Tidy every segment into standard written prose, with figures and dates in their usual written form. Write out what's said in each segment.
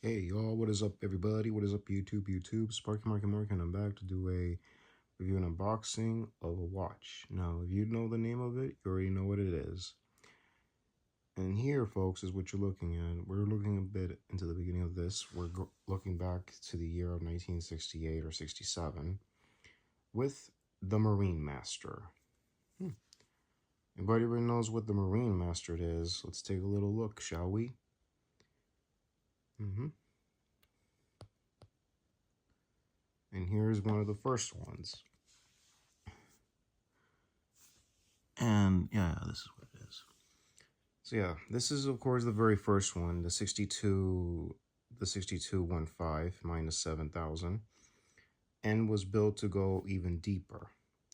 Hey y'all, what is up everybody? What is up YouTube? Sparky Marky, and I'm back to do a review and unboxing of a watch. Now, if you know the name of it, you already know what it is. And here, folks, is what you're looking at. We're looking a bit into the beginning of this. We're looking back to the year of 1968 or 67 with the MarineMaster. Anybody really knows what the MarineMaster is? Let's take a little look, shall we? And here's one of the first ones. And yeah, this is what it is. So yeah, this is of course the very first one, the 6215 minus 7,000, and was built to go even deeper.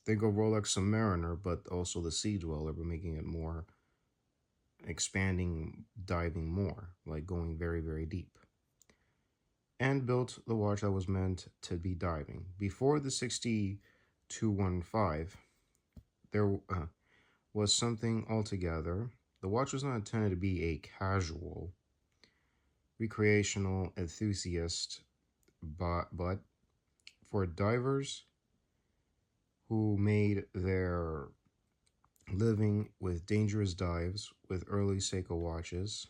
They go Rolex Submariner, but also the Sea Dweller, but making it more expanding, diving more, like going very, very deep. And built the watch that was meant to be diving. Before the 6215, there was something altogether. The watch was not intended to be a casual, recreational enthusiast, but for divers who made their living with dangerous dives with early Seiko watches.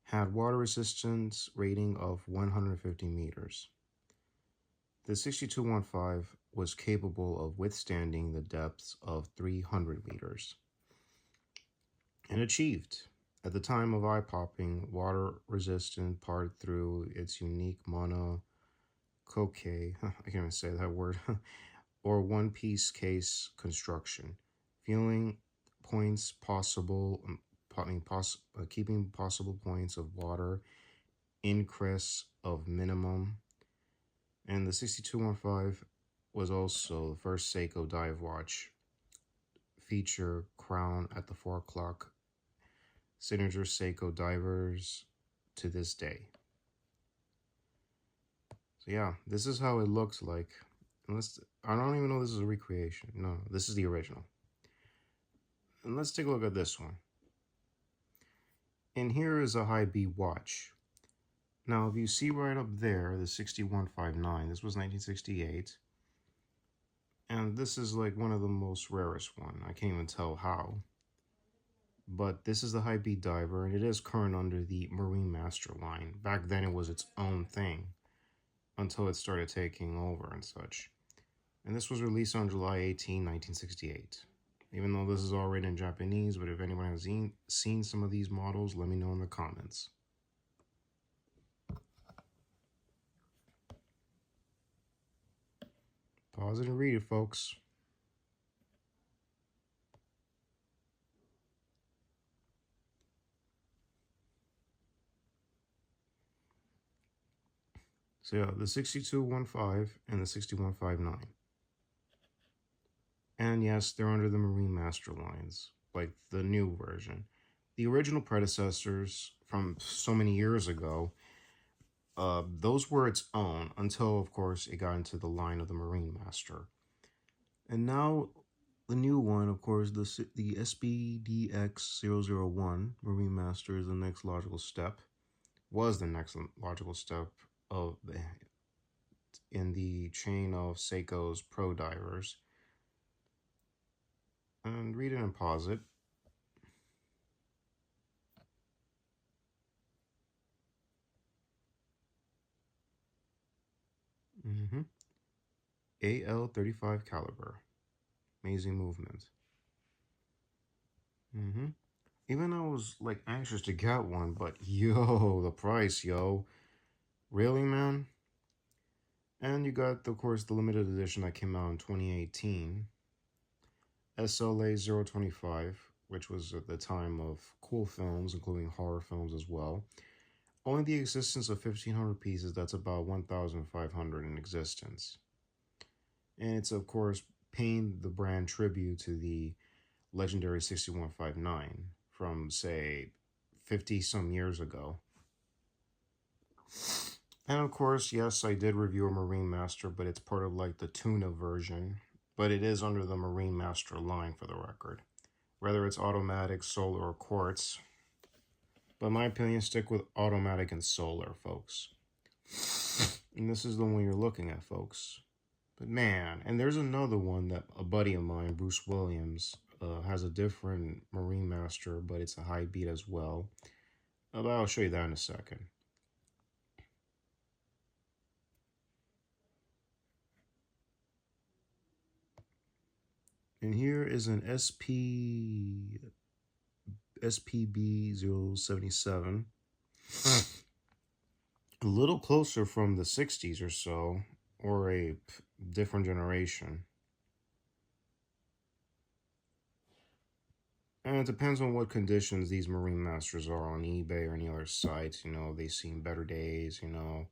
Had water resistance rating of 150 meters. The 6215 was capable of withstanding the depths of 300 meters and achieved, at the time of eye-popping, water-resistant part through its unique monocoque, I can't even say that word, or one-piece case construction, feeling points possible, keeping possible points of water in crests of minimum. And the 6215 was also the first Seiko dive watch feature crown at the 4 o'clock signature Seiko divers to this day. So yeah, this is how it looks like. I don't even know this is a recreation. No, this is the original. And let's take a look at this one. And here is a high B watch. Now, if you see right up there, the 6159, this was 1968. And this is like one of the most rarest one. I can't even tell how. But this is the high B diver, and it is current under the MarineMaster line. Back then, it was its own thing until it started taking over and such. And this was released on July 18, 1968. Even though this is all written in Japanese, but if anyone has seen some of these models, let me know in the comments. Pause it and read it, folks. So yeah, the 6215 and the 6159. And yes, they're under the MarineMaster lines, like the new version. The original predecessors from so many years ago, those were its own until, of course, it got into the line of the MarineMaster. And now the new one, of course, the SBDX001 MarineMaster is the next logical step. Was the next logical step of in the chain of Seiko's pro divers. And read it and pause it. AL35 caliber. Amazing movement. Even I was like anxious to get one, but yo, the price, yo. Really, man? And you got, of course, the limited edition that came out in 2018. SLA 025, which was at the time of cool films, including horror films as well. Only the existence of 1,500 pieces, that's about 1,500 in existence. And it's, of course, paying the brand tribute to the legendary 6159 from, say, 50-some years ago. And, of course, yes, I did review a MarineMaster, but it's part of, like, the tuna version. But it is under the MarineMaster line, for the record. whether it's automatic, solar, or quartz. But in my opinion, stick with automatic and solar, folks. And this is the one you're looking at, folks. But man, and there's another one that a buddy of mine, Bruce Williams, has a different MarineMaster, but it's a high beat as well. But I'll show you that in a second. And here is an SBDX017. A little closer from the 60s or so, or a different generation. And it depends on what conditions these MarineMasters are on eBay or any other sites. You know, they've seen better days, you know.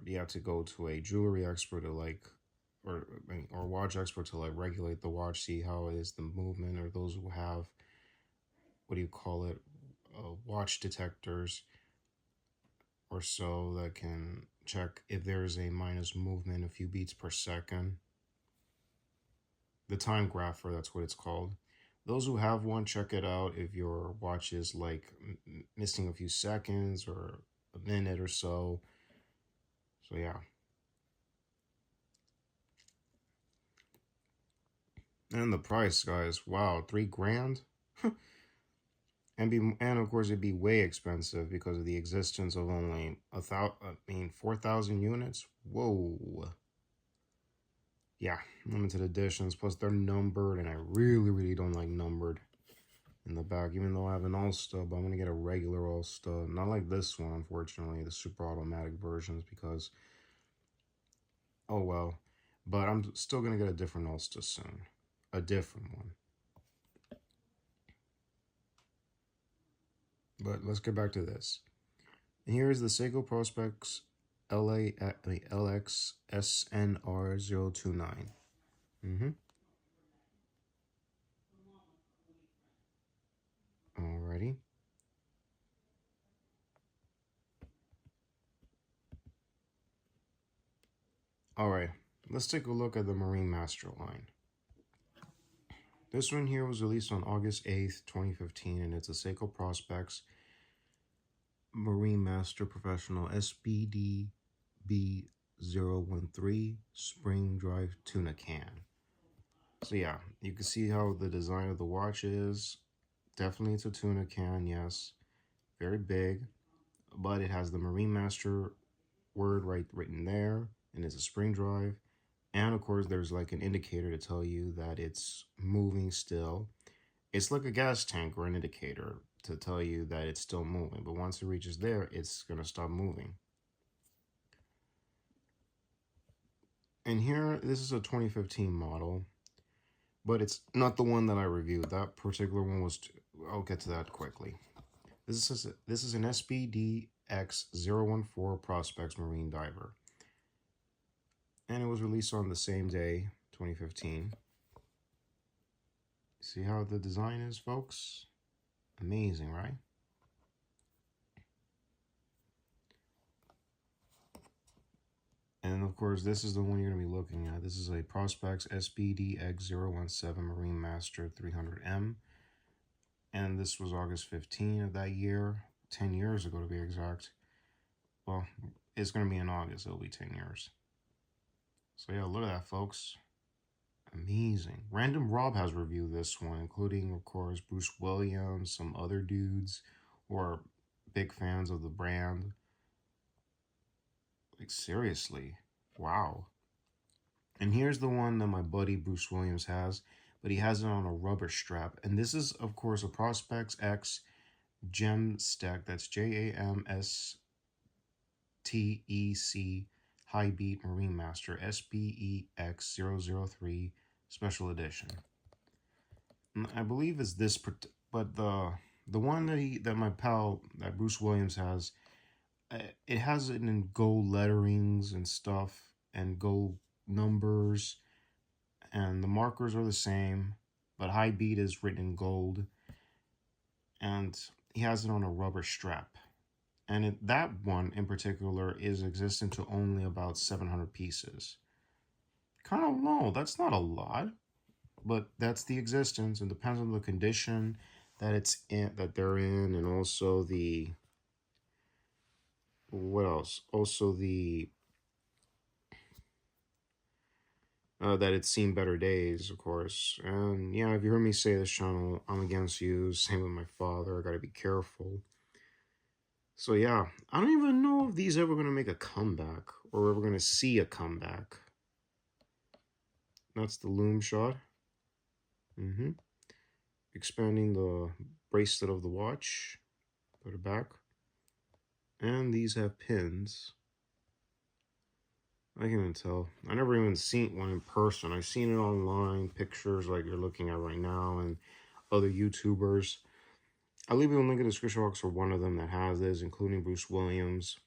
You have to go to a jewelry expert to or watch expert to regulate the watch, see how it is the movement, or those who have, what do you call it, watch detectors or so that can check if there's a minus movement a few beats per second. The time grapher, that's what it's called. Those who have one, check it out if your watch is missing a few seconds or a minute or so. So yeah. And the price, guys, wow, $3,000. And of course it'd be way expensive because of the existence of only 4,000 units. Whoa. Yeah, limited editions. Plus they're numbered, and I really don't like numbered in the back. Even though I have an All-Star, but I'm gonna get a regular All-Star, not like this one, unfortunately, the super automatic versions, because oh well. But I'm still gonna get a different All-Star soon, a different one. But let's get back to this. And here is the Seiko Prospex LXSNR029. Alrighty. Alright, let's take a look at the MarineMaster line. This one here was released on August 8th, 2015, and it's a Seiko Prospex MarineMaster Professional SBDB013 spring drive tuna can. So yeah, you can see how the design of the watch is. Definitely it's a tuna can, yes. Very big, but it has the MarineMaster word written there, and it's a spring drive. And of course, there's like an indicator to tell you that it's moving still. It's like a gas tank or an indicator to tell you that it's still moving. But once it reaches there, it's going to stop moving. And here, this is a 2015 model, but it's not the one that I reviewed. That particular one was, I'll get to that quickly. This is an SBDX014 Prospex Marine Diver. And it was released on the same day, 2015. See how the design is, folks? Amazing, right? And of course, this is the one you're going to be looking at. This is a Prospex SBDX017 MarineMaster 300M. And this was August 15 of that year, 10 years ago to be exact. Well, it's going to be in August, it'll be 10 years. So yeah, look at that, folks. Amazing. Random Rob has reviewed this one, including, of course, Bruce Williams, some other dudes who are big fans of the brand. Like, seriously. Wow. And here's the one that my buddy Bruce Williams has, but he has it on a rubber strap. And this is, of course, a Prospex X Gem Stack. That's JAMSTEC High Beat MarineMaster SBEX003 Special Edition. I believe it's this, but the one that my pal, that Bruce Williams has, it has it in gold letterings and stuff, and gold numbers, and the markers are the same, but high beat is written in gold, and he has it on a rubber strap. And that one in particular is existent to only about 700 pieces. Kind of low. That's not a lot. but that's the existence. It depends on the condition that it's in, that they're in, and also the, what else? Also the that it's seen better days, of course. And yeah, if you heard me say this channel, I'm against you. Same with my father. I gotta be careful. So yeah, I don't even know if these ever gonna make a comeback or ever gonna see a comeback. That's the loom shot. Expanding the bracelet of the watch. Put it back. And these have pins. I can't even tell. I never even seen one in person. I've seen it online, pictures like you're looking at right now, and other YouTubers. I'll leave you a link in the description box for one of them that has this, including Bruce Williams.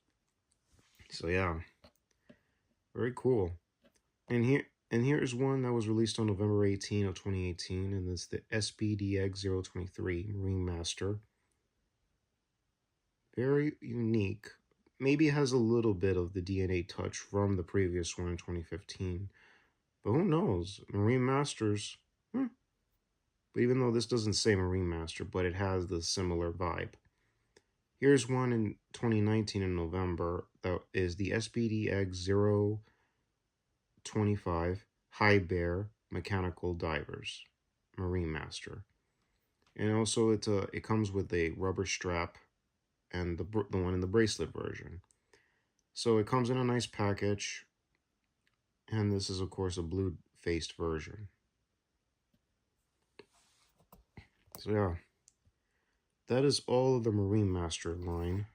So yeah, very cool. And here's one that was released on November 18 of 2018, and it's the SBDX023 MarineMaster. Very unique. Maybe it has a little bit of the DNA touch from the previous one in 2015. But who knows? MarineMasters. But even though this doesn't say MarineMaster, but it has the similar vibe. Here's one in 2019 in November that is the SBDX025 High Bear Mechanical Divers MarineMaster. And also it comes with a rubber strap and the one in the bracelet version. So it comes in a nice package. And this is, of course, a blue-faced version. So yeah, that is all of the MarineMaster line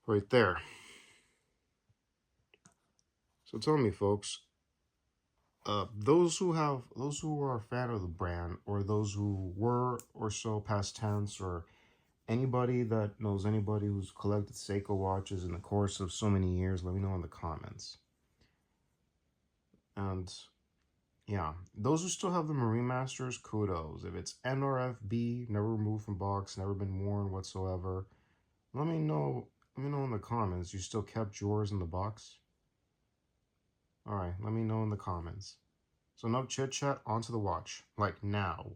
right there. So tell me, folks, those who are a fan of the brand, or those who were or so past tense, or anybody that knows anybody who's collected Seiko watches in the course of so many years, let me know in the comments. And yeah, those who still have the MarineMasters, kudos. If it's NRFB, never removed from box, never been worn whatsoever, let me know. Let me know in the comments. You still kept yours in the box? All right, let me know in the comments. So enough chit chat, onto the watch, like now.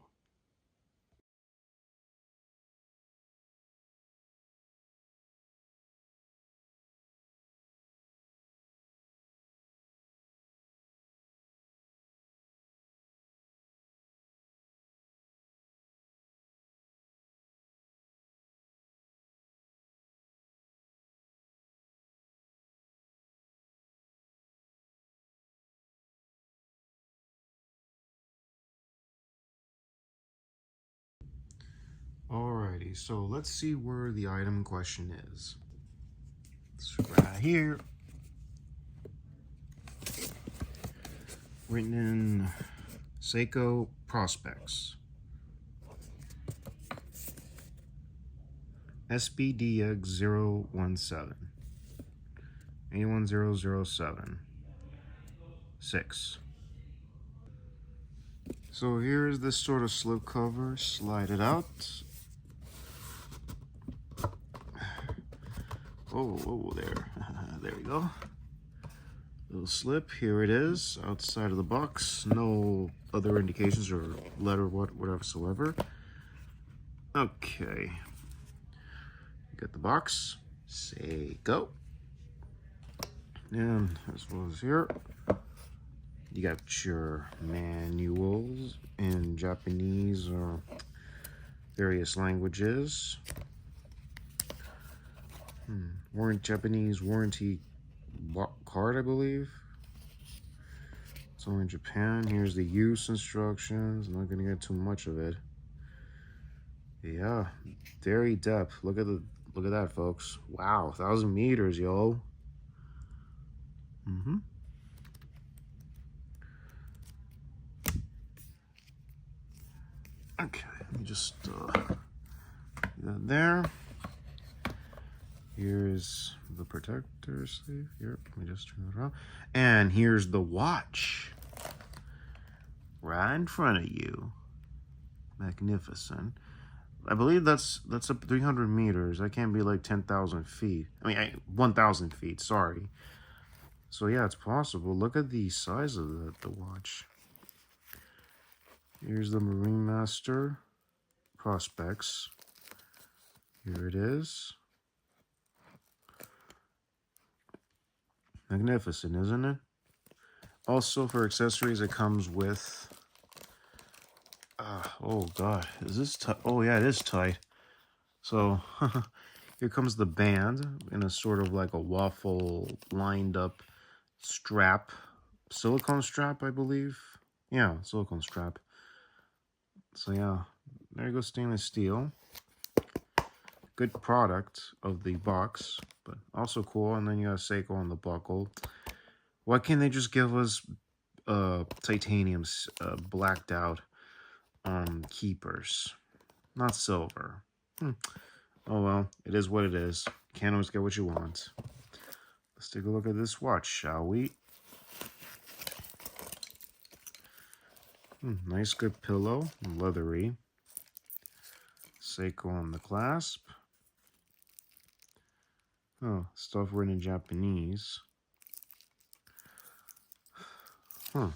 Alrighty, so let's see where the item in question is. It's right here. Written in Seiko Prospex. SBDX017. 81007. 6. So here's this sort of slip cover. Slide it out. Oh, there. There we go. Little slip. Here it is. Outside of the box. No other indications or letter whatsoever. Okay. Get the box. Seiko. And as well as here, you got your manuals in Japanese or various languages. Japanese warranty card, I believe. It's only in Japan. Here's the use instructions. I'm not gonna get too much of it. Yeah, very depth. Look at that, folks. Wow, 1,000 meters, yo. Okay, let me just do that there. Here's the protector sleeve. Here, let me just turn it around. And here's the watch. Right in front of you. Magnificent. I believe that's up 300 meters. That can't be like 10,000 feet. I mean, 1,000 feet, sorry. So yeah, it's possible. Look at the size of the watch. Here's the MarineMaster Prospex. Here it is. Magnificent, isn't it? Also, for accessories, it comes with... oh, God. Is this tight? Oh, yeah, it is tight. So, here comes the band in a sort of like a waffle lined up strap. Silicone strap, I believe. Yeah, silicone strap. So, yeah, there goes stainless steel. Good product of the box, but also cool. And then you have Seiko on the buckle. Why can't they just give us titanium blacked out keepers, not silver? Oh well, it is what it is. Can't always get what you want. Let's take a look at this watch, shall we? Nice, good pillow, leathery. Seiko on the clasp. Oh, stuff written in Japanese. Huh.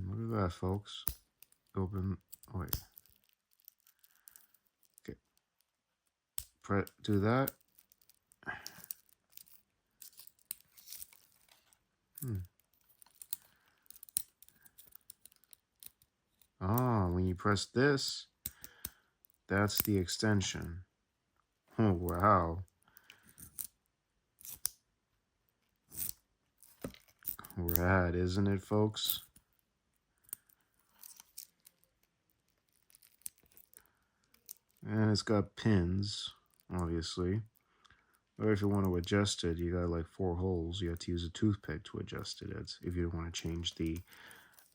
Look at that, folks. Open. Wait. Okay. Do that. Ah, when you press this, that's the extension. Oh, wow. Rad, isn't it, folks? And it's got pins, obviously. Or if you want to adjust it, you got like 4 holes. You have to use a toothpick to adjust it if you want to change the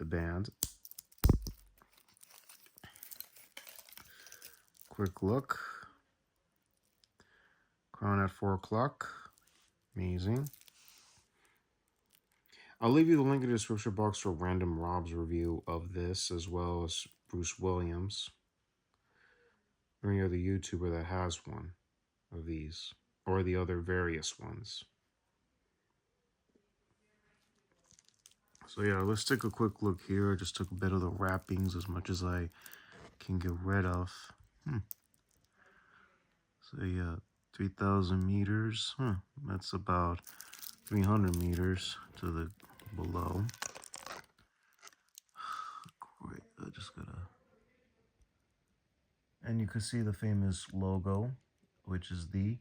band. Quick look. Crown at 4 o'clock. Amazing. I'll leave you the link in the description box for Random Rob's review of this, as well as Bruce Williams, or any other YouTuber that has one of these, or the other various ones. So yeah, let's take a quick look here. I just took a bit of the wrappings as much as I can get rid of. So yeah, 3,000 meters. That's about 300 meters to the below. Great, I just gotta... And you can see the famous logo, which is the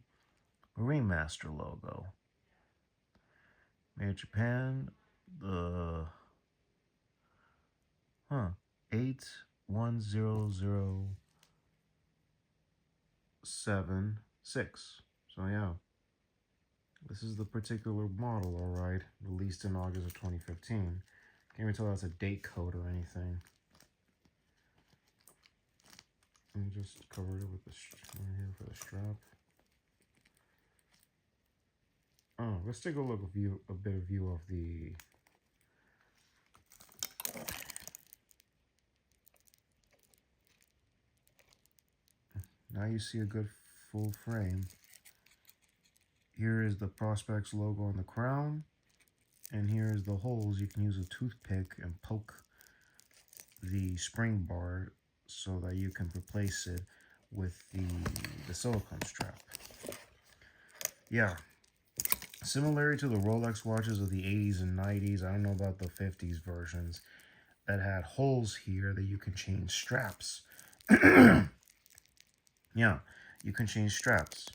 MarineMaster logo. Made in Japan, the 81007-6. So yeah, this is the particular model, alright, released in August of 2015. Can't even tell that's a date code or anything. Let me just cover it with the right here for the strap. Oh, let's take a look a bit of view of the now you see a good full frame. Here is the Prospex logo on the crown, and here is the holes. You can use a toothpick and poke the spring bar so that you can replace it with the silicone strap. Yeah, similar to the Rolex watches of the 80s and 90s. I don't know about the 50s versions that had holes here that you can change straps. Yeah, you can change straps.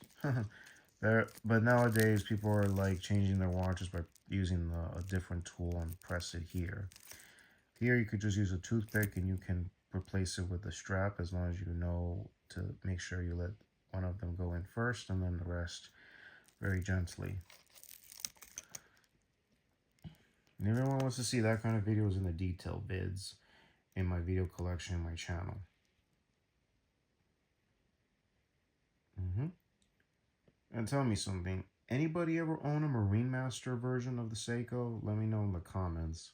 But nowadays, people are like changing their watches by using a different tool and press it here. Here, you could just use a toothpick and you can replace it with a strap, as long as you know to make sure you let one of them go in first and then the rest very gently. And if anyone wants to see that kind of videos in the detail vids in my video collection in my channel. And tell me something. Anybody ever own a MarineMaster version of the Seiko? Let me know in the comments.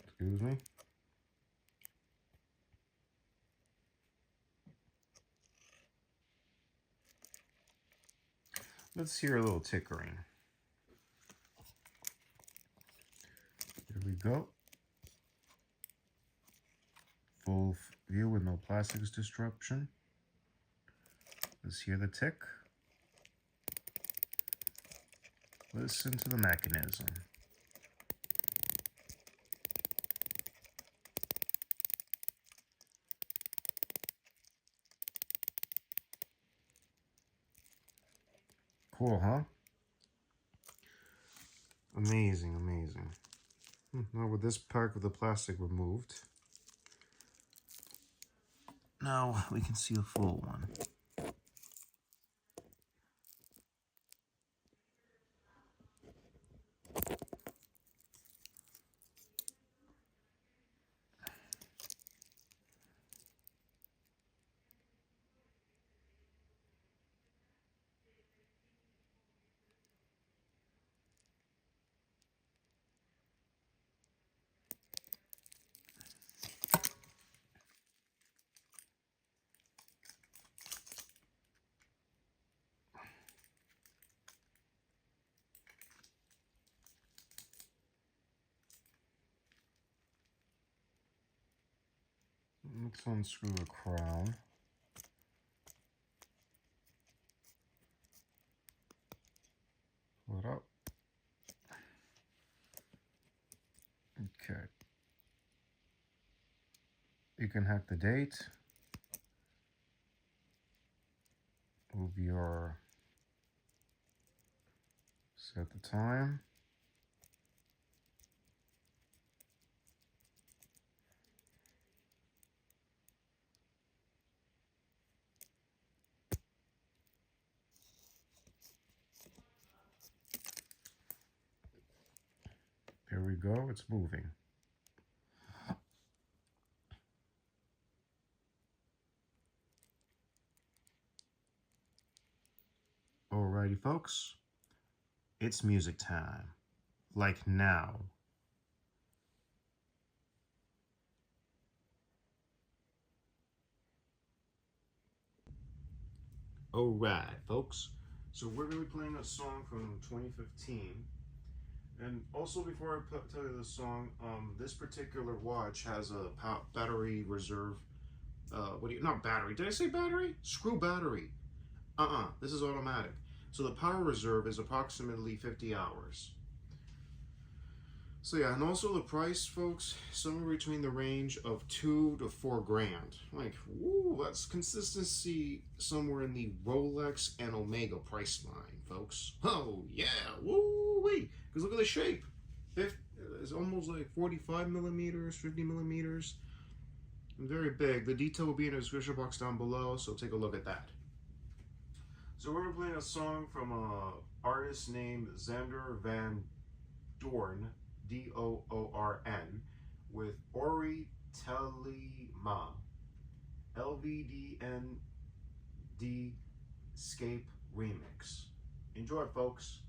Excuse me. Let's hear a little tickering. Here we go. Full view with no plastics disruption. Let's hear the tick. Listen to the mechanism. Cool, huh? Amazing, amazing. Now with this part of the plastic removed, now we can see a full one. Let's unscrew the crown. Pull it up. Okay. You can hack the date. Move your set the time. There we go, it's moving. Alrighty, folks. It's music time. Like now. Alright, folks. So we're going to be playing a song from 2015. And also, before I tell you the song, this particular watch has a battery reserve. Not battery. Did I say battery? Screw battery. This is automatic. So the power reserve is approximately 50 hours. So yeah, and also the price, folks, somewhere between the range of $2 to $4 grand. Like, woo, that's consistency somewhere in the Rolex and Omega price line, folks. Oh yeah, woo-wee. Because look at the shape. It's almost like 45 millimeters, 50 millimeters. And very big. The detail will be in the description box down below, so take a look at that. So we're playing a song from an artist named Xander Van Doorn, D-O-O-R-N, with Ori Telema, LVDN Scape Remix. Enjoy, folks.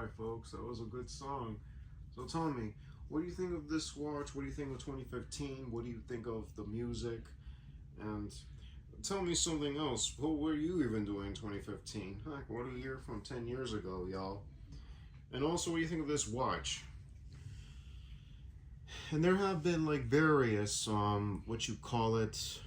Alright folks, that was a good song. So tell me, what do you think of this watch? What do you think of 2015? What do you think of the music? And tell me something else. What were you even doing in 2015? Heck, what a year from 10 years ago, y'all. And also, what do you think of this watch? And there have been like various, what you call it,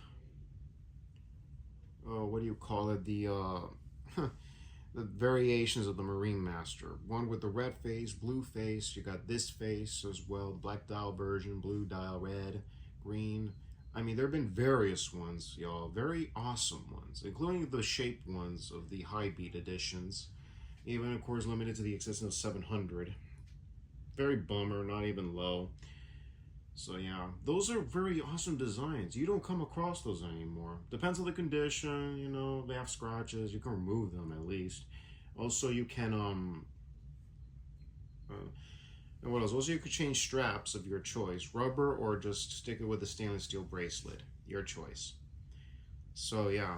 what do you call it, the variations of the MarineMaster. One with the red face, blue face, you got this face as well, black dial version, blue dial, red, green. I mean, there have been various ones, y'all, very awesome ones, including the shaped ones of the high beat editions. Even, of course, limited to the existence of 700. Very bummer, not even low. So yeah, those are very awesome designs. You don't come across those anymore. Depends on the condition, you know, they have scratches, you can remove them at least. Also, you can, and what else? Also, you could change straps of your choice, rubber or just stick it with a stainless steel bracelet, your choice. So yeah.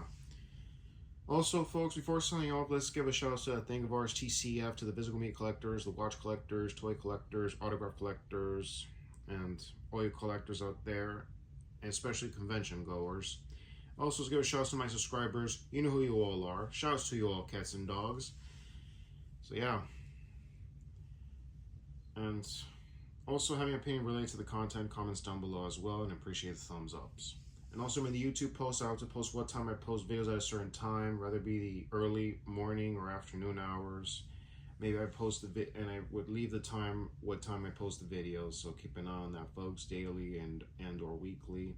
Also, folks, before signing off, let's give a shout out to a thing of ours, TCF, to the physical meat collectors, the watch collectors, toy collectors, autograph collectors, and all you collectors out there, and especially convention goers. Also, let's give a shout out to my subscribers. You know who you all are. Shout outs to you all, cats and dogs. So yeah. And also, having an opinion related to the content, comments down below as well, and appreciate the thumbs ups. And also in the YouTube posts, I have to post what time I post videos at a certain time, whether it be the early morning or afternoon hours. Maybe I post the and I would leave the time, what time I post the videos, so keep an eye on that, folks, daily and or weekly.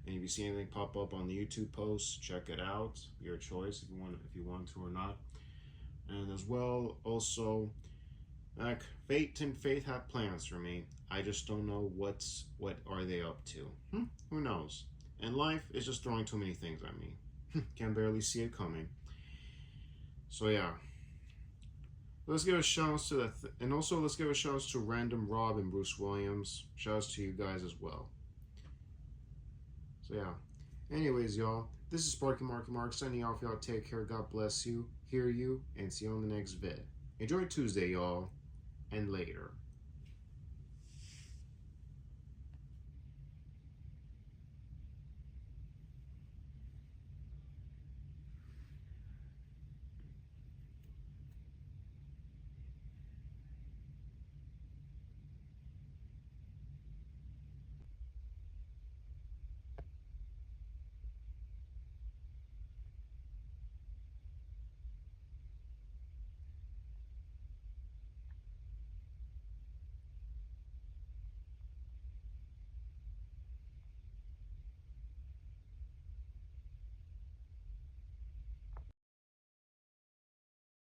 And if you see anything pop up on the YouTube posts, check it out. Your choice if you want to or not. And as well, also, like fate and faith have plans for me. I just don't know what are they up to. Who knows? And life is just throwing too many things at me. Can barely see it coming. So yeah. Let's give a shout out to that, and also let's give a shout out to Random Rob and Bruce Williams. Shout outs to you guys as well. So yeah. Anyways, y'all, this is Sparky Marky Mark signing off. Y'all take care. God bless you. Hear you, and see you on the next vid. Enjoy Tuesday, y'all, and later.